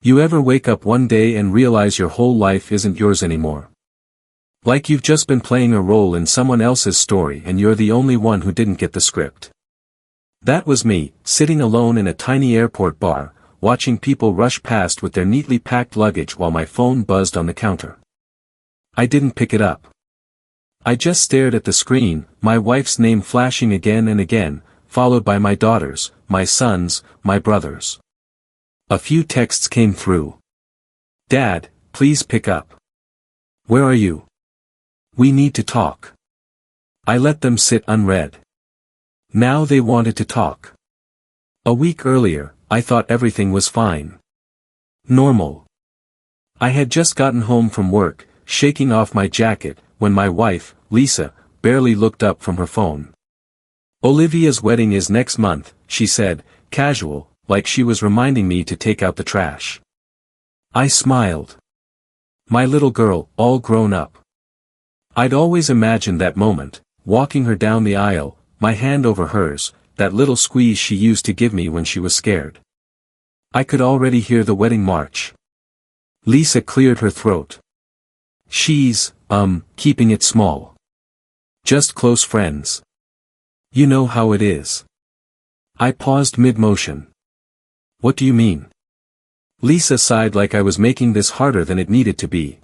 You ever wake up one day and realize your whole life isn't yours anymore? Like you've just been playing a role in someone else's story and you're the only one who didn't get the script. That was me, sitting alone in a tiny airport bar, watching people rush past with their neatly packed luggage while my phone buzzed on the counter. I didn't pick it up. I just stared at the screen, my wife's name flashing again and again, followed by my daughters, my sons, my brothers. A few texts came through. Dad, please pick up. Where are you? We need to talk. I let them sit unread. Now they wanted to talk. A week earlier, I thought everything was fine. Normal. I had just gotten home from work, shaking off my jacket, when my wife, Lisa, barely looked up from her phone. Olivia's wedding is next month, she said, casual, like she was reminding me to take out the trash. I smiled. My little girl, all grown up. I'd always imagined that moment, walking her down the aisle, my hand over hers, that little squeeze she used to give me when she was scared. I could already hear the wedding march. Lisa cleared her throat. She's, keeping it small. Just close friends. You know how it is. I paused mid-motion. What do you mean? Lisa sighed like I was making this harder than it needed to be.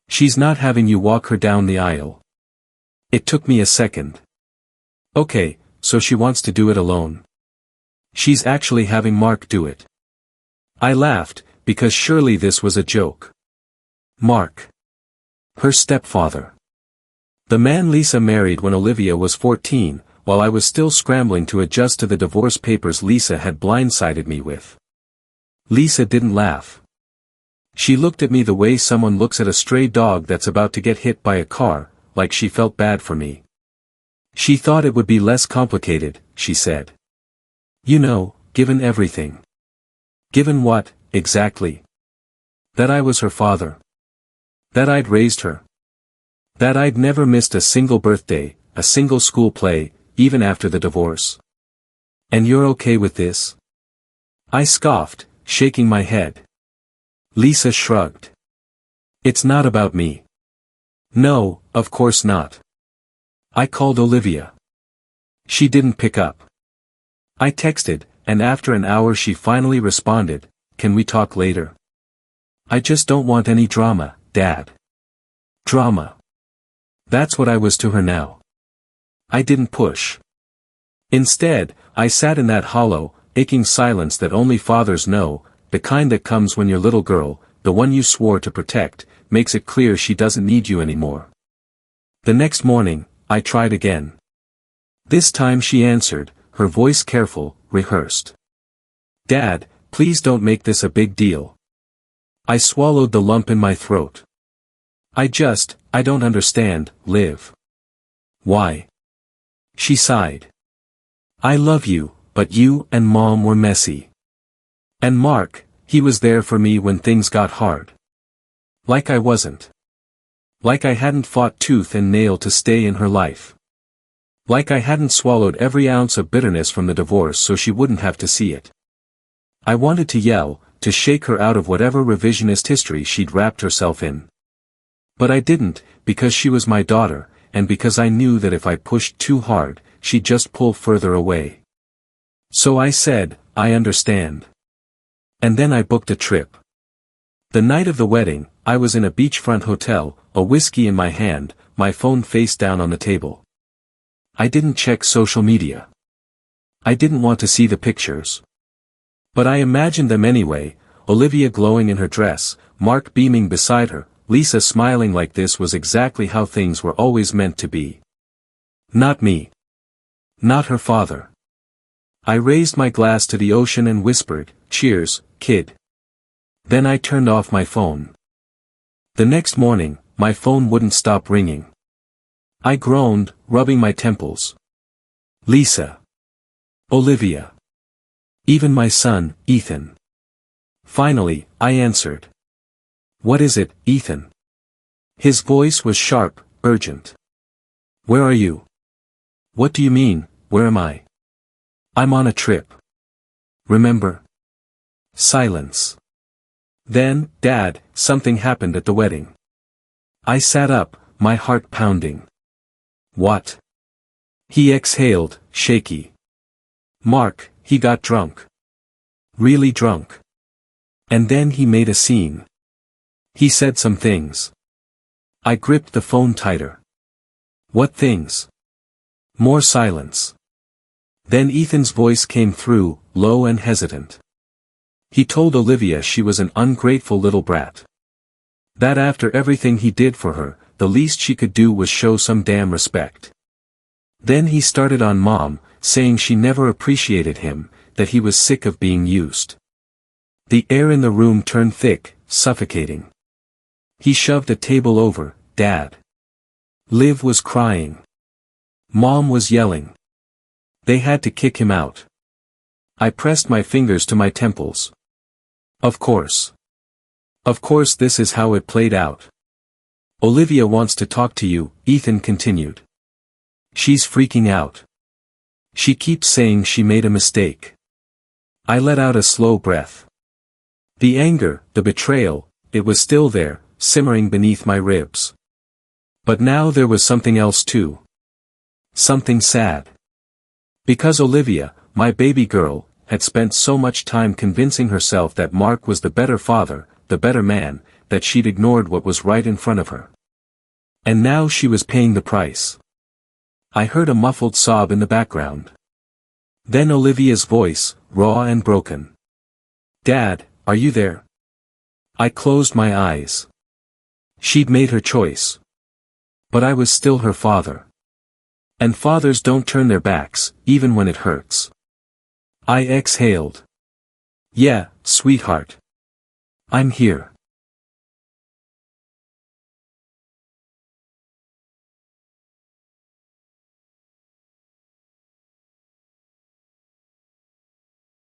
She's not having you walk her down the aisle. It took me a second. Okay, so she wants to do it alone. She's actually having Mark do it. I laughed, because surely this was a joke. Mark. Her stepfather. The man Lisa married when Olivia was 14, while I was still scrambling to adjust to the divorce papers Lisa had blindsided me with. Lisa didn't laugh. She looked at me the way someone looks at a stray dog that's about to get hit by a car, like she felt bad for me. She thought it would be less complicated, she said. You know, given everything. Given what, exactly? That I was her father. That I'd raised her. That I'd never missed a single birthday, a single school play, even after the divorce. And you're okay with this? I scoffed, shaking my head. Lisa shrugged. It's not about me. No, of course not. I called Olivia. She didn't pick up. I texted, and after an hour she finally responded, can we talk later? I just don't want any drama, Dad. Drama. That's what I was to her now. I didn't push. Instead, I sat in that hollow, aching silence that only fathers know, the kind that comes when your little girl, the one you swore to protect, makes it clear she doesn't need you anymore. The next morning, I tried again. This time she answered, her voice careful, rehearsed. Dad, please don't make this a big deal. I swallowed the lump in my throat. I don't understand, Liv. Why? She sighed. I love you, but you and Mom were messy. And Mark, he was there for me when things got hard. Like I wasn't. Like I hadn't fought tooth and nail to stay in her life. Like I hadn't swallowed every ounce of bitterness from the divorce so she wouldn't have to see it. I wanted to yell, to shake her out of whatever revisionist history she'd wrapped herself in. But I didn't, because she was my daughter, and because I knew that if I pushed too hard, she'd just pull further away. So I said, I understand. And then I booked a trip. The night of the wedding, I was in a beachfront hotel, a whiskey in my hand, my phone face down on the table. I didn't check social media. I didn't want to see the pictures. But I imagined them anyway, Olivia glowing in her dress, Mark beaming beside her, Lisa smiling like this was exactly how things were always meant to be. Not me. Not her father. I raised my glass to the ocean and whispered, cheers, kid. Then I turned off my phone. The next morning, my phone wouldn't stop ringing. I groaned, rubbing my temples. Lisa. Olivia. Even my son, Ethan. Finally, I answered. What is it, Ethan? His voice was sharp, urgent. Where are you? What do you mean, where am I? I'm on a trip. Remember? Silence. Then, Dad, something happened at the wedding. I sat up, my heart pounding. What? He exhaled, shaky. Mark, he got drunk. Really drunk. And then he made a scene. He said some things. I gripped the phone tighter. What things? More silence. Then Ethan's voice came through, low and hesitant. He told Olivia she was an ungrateful little brat. That after everything he did for her, the least she could do was show some damn respect. Then he started on Mom, saying she never appreciated him, that he was sick of being used. The air in the room turned thick, suffocating. He shoved a table over, Dad. Liv was crying. Mom was yelling. They had to kick him out. I pressed my fingers to my temples. Of course. Of course this is how it played out. Olivia wants to talk to you, Ethan continued. She's freaking out. She keeps saying she made a mistake. I let out a slow breath. The anger, the betrayal, it was still there, simmering beneath my ribs. But now there was something else too. Something sad. Because Olivia, my baby girl, had spent so much time convincing herself that Mark was the better father, the better man, that she'd ignored what was right in front of her. And now she was paying the price. I heard a muffled sob in the background. Then Olivia's voice, raw and broken. Dad, are you there? I closed my eyes. She'd made her choice. But I was still her father. And fathers don't turn their backs, even when it hurts. I exhaled. Yeah, sweetheart. I'm here.